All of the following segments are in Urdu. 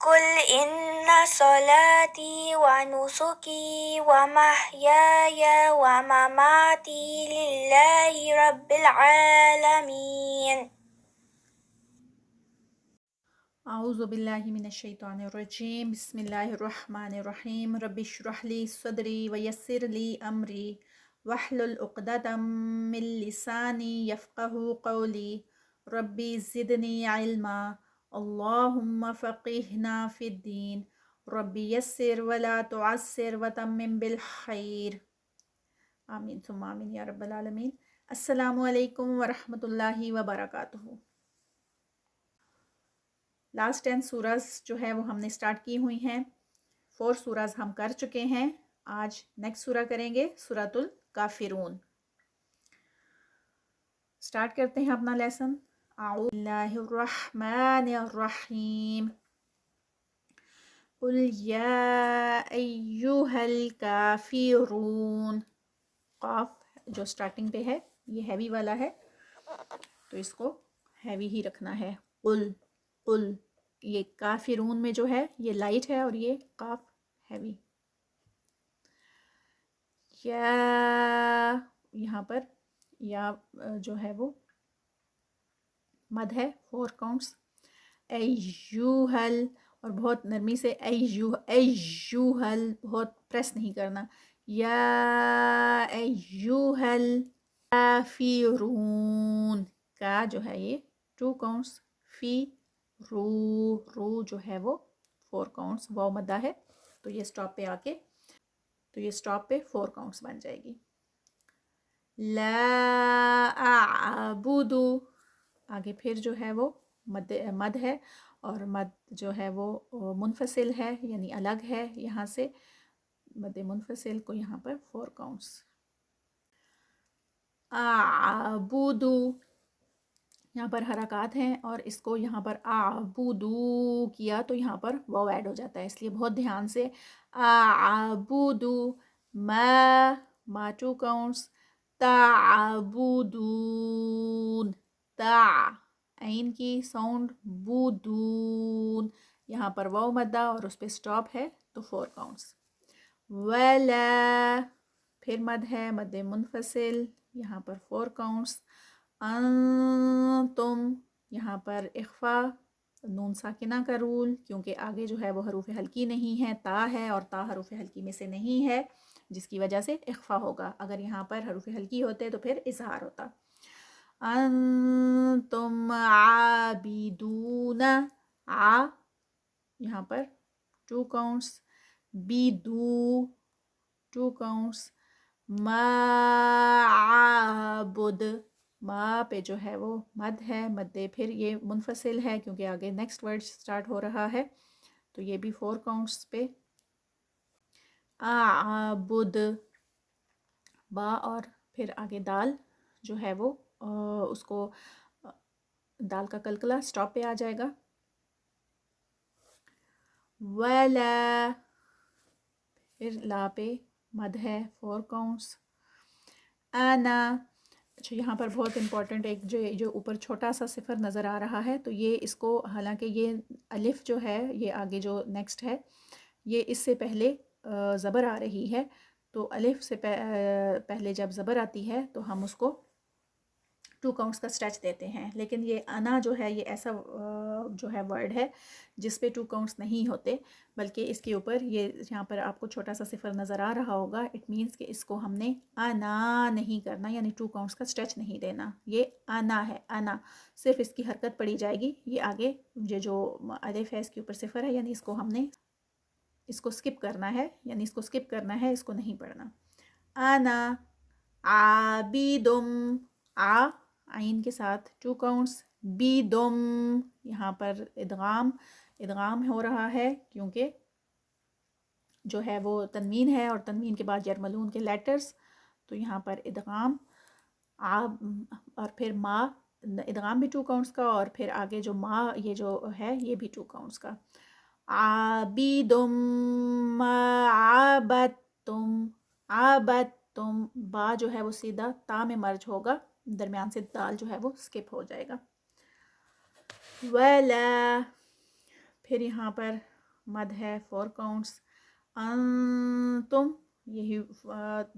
قل إن صلاتي ونسكي ومحياي ومماتي لله رب العالمين. اعوذ باللہ من الشیطان الرجیم بسم اللہ الرحمن الرحیم رب اشرح لی صدری ویسر لی امری واحلل عقدۃ من لسانی یفقہوا قولی ربی زدنی علما اللہم فقہنا فی الدین ربی یسر ولا تعسر وتمم بالخیر آمین ثم آمین یا رب العالمین۔ السلام علیکم ورحمۃ اللہ وبرکاتہ۔ لاسٹ 10 سوراز جو ہے وہ ہم نے اسٹارٹ کی ہوئی ہیں، 4 سوراز ہم کر چکے ہیں۔ آج نیکسٹ سورہ کریں گے سورۃ الکافرون۔ اسٹارٹ کرتے ہیں اپنا لیسن۔ اعوذ باللہ الرحمن الرحیم قل یا ایہا الکافرون۔ قاف جو اسٹارٹنگ پہ ہے یہ ہیوی والا ہے، تو اس کو ہیوی ہی رکھنا ہے۔ قل قل، یہ کافرون میں جو ہے یہ لائٹ ہے اور یہ قاف ہیوی۔ یا یہاں پر یا جو ہے وہ مد ہے 4 کاؤنٹس۔ ایوہل، اور بہت نرمی سے ایوہل، بہت پریس نہیں کرنا۔ یا ایوہل کافرون، کا جو ہے یہ 2 کاؤنٹس۔ فی رو جو ہے وہ 4 کاؤنٹس، واو مدہ ہے، تو یہ سٹاپ پہ آ کے تو یہ سٹاپ پہ 4 کاؤنٹس بن جائے گی۔ لا اعبد، آگے پھر جو ہے وہ مد ہے، اور مد جو ہے وہ منفصل ہے یعنی الگ ہے، یہاں سے مد منفصل کو یہاں پر 4 کاؤنٹس۔ اعبد، یہاں پر حرکات ہیں اور اس کو یہاں پر اعبدو کیا تو یہاں پر واو ایڈ ہو جاتا ہے، اس لیے بہت دھیان سے۔ اعبدو، ما 2 کاؤنٹس۔ تعبدون، تا عین کی ساؤنڈ، بودون، یہاں پر واو مدہ اور اس پہ سٹاپ ہے تو 4 کاؤنٹس۔ ولا، پھر مد ہے مد منفصل، یہاں پر 4 کاؤنٹس۔ انتم، یہاں پر اخفا، نون ساکنہ کا رول، کیونکہ آگے جو ہے وہ حروف حلقی نہیں ہے، تا ہے اور تا حروف حلقی میں سے نہیں ہے، جس کی وجہ سے اخفا ہوگا۔ اگر یہاں پر حروف حلقی ہوتے تو پھر اظہار ہوتا۔ انتم عابدون، یہاں پر 2 کاؤنٹس۔ بیدو 2 کاؤنٹس۔ ما عابد، ما پہ جو ہے وہ مد ہے، مد پھر یہ منفصل ہے کیونکہ آگے نیکسٹ ورڈ سٹارٹ ہو رہا ہے، تو یہ بھی 4 کاؤنٹس پہ۔ اعبد، با اور پھر آگے دال جو ہے وہ اس کو دال کا قلقلہ سٹاپ پہ آ جائے گا۔ ولا، پھر لا پہ مد ہے 4 کاؤنٹس۔ انا، اچھا یہاں پر بہت امپورٹنٹ ایک جو اوپر چھوٹا سا صفر نظر آ رہا ہے، تو یہ اس کو، حالانکہ یہ الف جو ہے یہ آگے جو نیکسٹ ہے یہ اس سے پہلے زبر آ رہی ہے، تو الف سے پہلے جب زبر آتی ہے تو ہم اس کو 2 کاؤنٹس کا سٹریچ دیتے ہیں، لیکن یہ انا جو ہے یہ ایسا جو ہے ورڈ ہے جس پہ 2 کاؤنٹس نہیں ہوتے، بلکہ اس کے اوپر یہ یہاں پر آپ کو چھوٹا سا صفر نظر آ رہا ہوگا، اٹ مینس کہ اس کو ہم نے انا نہیں کرنا، یعنی 2 کاؤنٹس کا سٹریچ نہیں دینا، یہ انا ہے، انا صرف اس کی حرکت پڑی جائے گی، یہ آگے یہ جو الف ہے اس کے اوپر صفر ہے، یعنی اس کو ہم نے اس کو سکپ کرنا ہے، یعنی اس کو سکپ کرنا ہے، اس کو نہیں پڑھنا۔ انا عابدم، عین کے ساتھ 2 کاؤنٹس۔ بیدم، یہاں پر ادغام ہو رہا ہے کیونکہ جو ہے وہ تنوین ہے اور تنوین کے بعد یرملون کے لیٹرز، تو یہاں پر ادغام اور پھر ما، ادغام بھی 2 کاؤنٹس کا، اور پھر آگے جو ما یہ جو ہے یہ بھی 2 کاؤنٹس کا۔ عابدم عابدتم، با جو ہے وہ سیدھا تا میں مرج ہوگا، درمیان سے دال جو ہے وہ سکپ ہو جائے گا۔ ولا، پھر یہاں پر مد ہے 4 کاؤنٹس. انتم یہی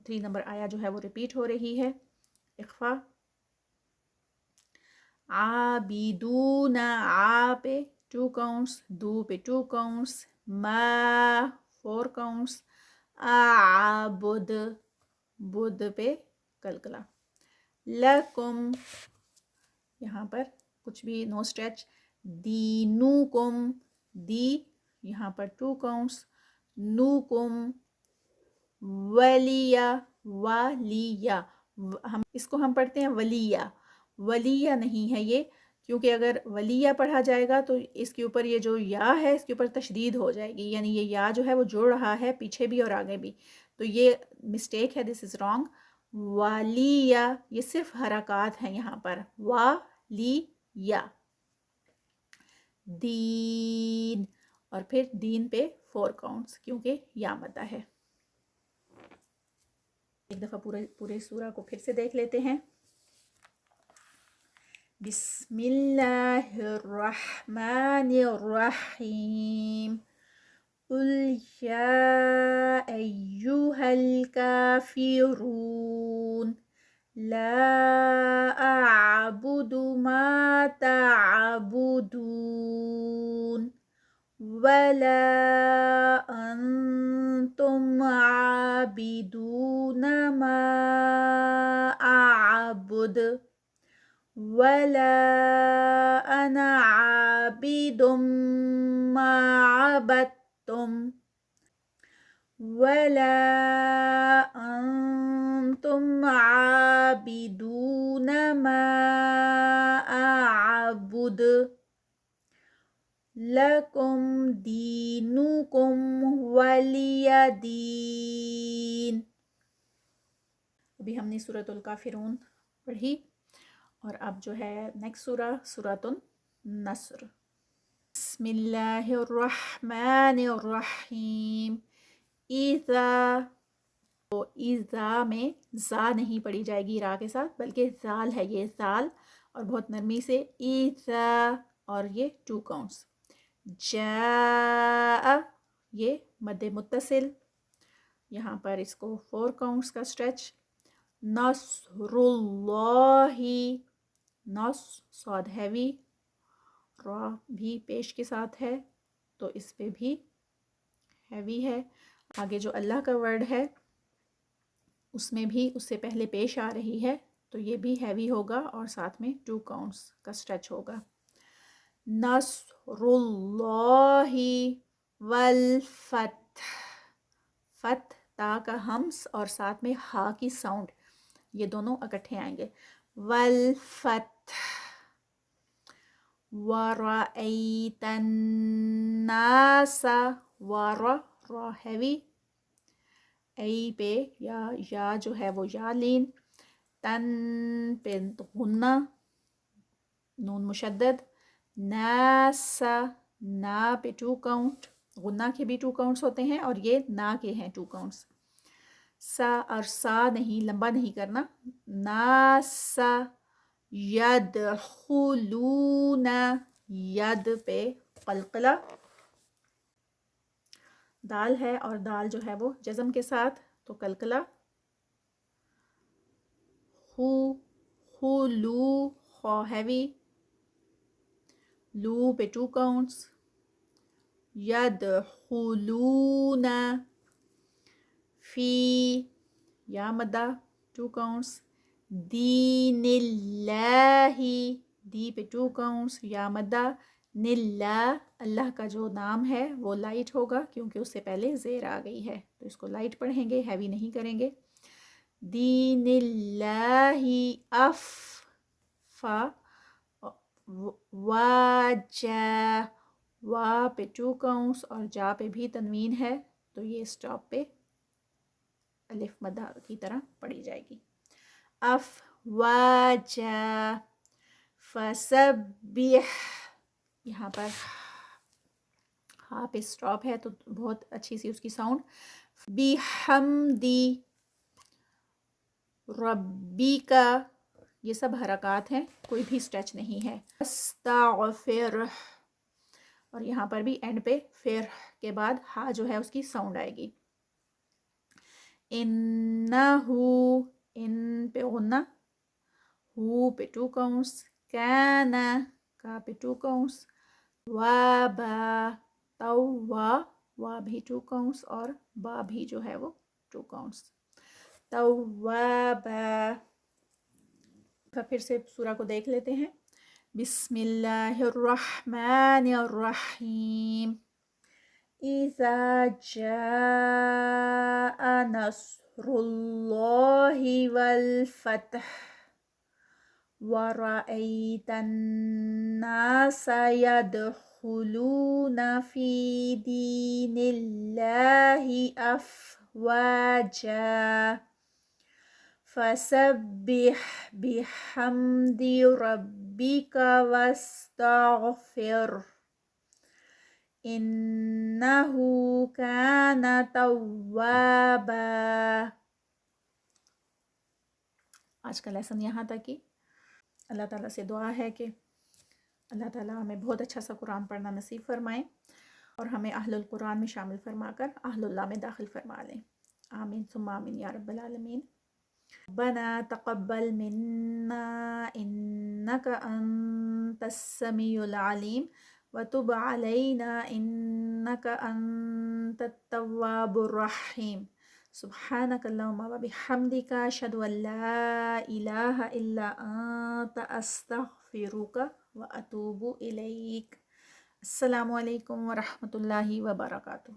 3 نمبر آیا جو ہے وہ ریپیٹ ہو رہی ہے. اخفا. عابدون آ پہ 2 کاؤنٹس، دو پہ 2 کاؤنٹس، ما 4 کاؤنٹس، اعبد بدھ پہ کلکلا. لکم یہاں پر کچھ بھی نو اسٹریچ. دینوکم دی یہاں پر 2 کاؤنٹس، نوکم ولیہ ولیہ ہم اس کو ہم پڑھتے ہیں ولیہ، ولیہ نہیں ہے یہ، کیونکہ اگر ولیہ پڑھا جائے گا تو اس کے اوپر یہ جو یا ہے اس کے اوپر تشدید ہو جائے گی، یعنی یہ یا جو ہے وہ جڑ رہا ہے پیچھے بھی اور آگے بھی، تو یہ مسٹیک ہے. دس از رانگ. والیہ یہ صرف حرکات ہیں یہاں پر. والیہ. دین اور پھر دین پہ 4 کاؤنٹس کیونکہ یا مدہ ہے. ایک دفعہ پورے سورہ کو پھر سے دیکھ لیتے ہیں. بسم اللہ الرحمن الرحیم. قل یا ایہا الکافرون لا اعبد ما تعبدون ولا انتم عابدون ما اعبد ولا انا عابد ما عبدتم ولا انتم عابدون ما اعبد لکم دینکم ولی دین. ابھی ہم نے سورۃ الکافرون پڑھی اور اب جو ہے نیکسٹ سورۃ النصر. بسم اللہ الرحمن الرحیم. اذا تو اذا میں زا نہیں پڑھی جائے گی را کے ساتھ بلکہ زال ہے، یہ زال اور بہت نرمی سے. اذا اور یہ 2 کاؤنٹس. جاء یہ مد متصل، یہاں پر اس کو 4 کاؤنٹس کا اسٹریچ. نصر اللہ صاد ہیوی، را بھی پیش کے ساتھ ہے تو اس پہ بھی ہیوی ہے. آگے جو اللہ کا ورڈ ہے اس میں بھی اس سے پہلے پیش آ رہی ہے تو یہ بھی ہیوی ہوگا اور ساتھ میں 2 کاؤنٹس کا اسٹریچ ہوگا. نصر اللہ والفتح، فتح تا کا ہمس اور ساتھ میں ہا کی ساؤنڈ، یہ دونوں اکٹھے آئیں گے. والفتح ورأیت الناس را ہیوی، ای پہ یا جو ہے وہ یا لین، تن پہ غنہ نون مشدد. ناس نا پہ 2 کاؤنٹ، غنہ کے بھی 2 کاؤنٹس ہوتے ہیں اور یہ نا کے ہیں 2 کاؤنٹس. سا اور سا نہیں لمبا نہیں کرنا. ناسا یدخلون ید پہ قلقلہ. دال ہے اور دال جو ہے وہ جزم کے ساتھ تو قلقلہ. خلو خو ہیوی، لو پہ 2 کاؤنٹس. یدخلون فی یا مدہ 2 کاؤنٹس. دین اللہ دی پہ 2 کاؤنٹس یا مدہ. نلہ اللہ کا جو نام ہے وہ لائٹ ہوگا کیونکہ اس سے پہلے زیر آ گئی ہے تو اس کو لائٹ پڑھیں گے، ہیوی نہیں کریں گے. دین اللہ اف فا واجا وا پہ 2 کاؤنٹس اور جا پہ بھی تنوین ہے تو یہ اسٹاپ پہ الف مدہ کی طرح پڑھی جائے گی. اف واجا فسبح، یہاں پر ہاں پہ اسٹاپ ہے تو بہت اچھی سی اس کی ساؤنڈ. بحمدی ربی کا، یہ سب حرکات ہیں، کوئی بھی اسٹریچ نہیں ہے. استغفر اور یہاں پر بھی اینڈ پہ پھر کے بعد ہا جو ہے اس کی ساؤنڈ آئے گی. انہو، ان پہ غنہ، ہو پہ 2 counts، کانا کا پہ 2 counts، وابا وا بھی 2 counts اور با بھی جو ہے وہ 2 counts. توابا. پھر سے سورہ کو دیکھ لیتے ہیں. بسم اللہ الرحمن الرحیم. اذا جاء نصر اللہ والفتح ورأيت الناس يدخلون في دين الله أفواجا فسبح بحمد ربك واستغفر إنه كان توابا. آج کا لیسن یہاں تک ہی. اللہ تعالیٰ سے دعا ہے کہ اللہ تعالیٰ ہمیں بہت اچھا سا قرآن پڑھنا نصیب فرمائیں اور ہمیں اہل القرآن میں شامل فرما کر اہل اللہ میں داخل فرما لیں. آمین ثم آمین یا رب العالمین. ربنا تقبل منا انك انت السميع العليم وتب علينا انك انت التواب الرحيم. سبحانك اللهم وبحمدك اشهد ان لا اله الا انت استغفرك واتوب اليك. السلام علیکم ورحمۃ اللہ وبرکاتہ.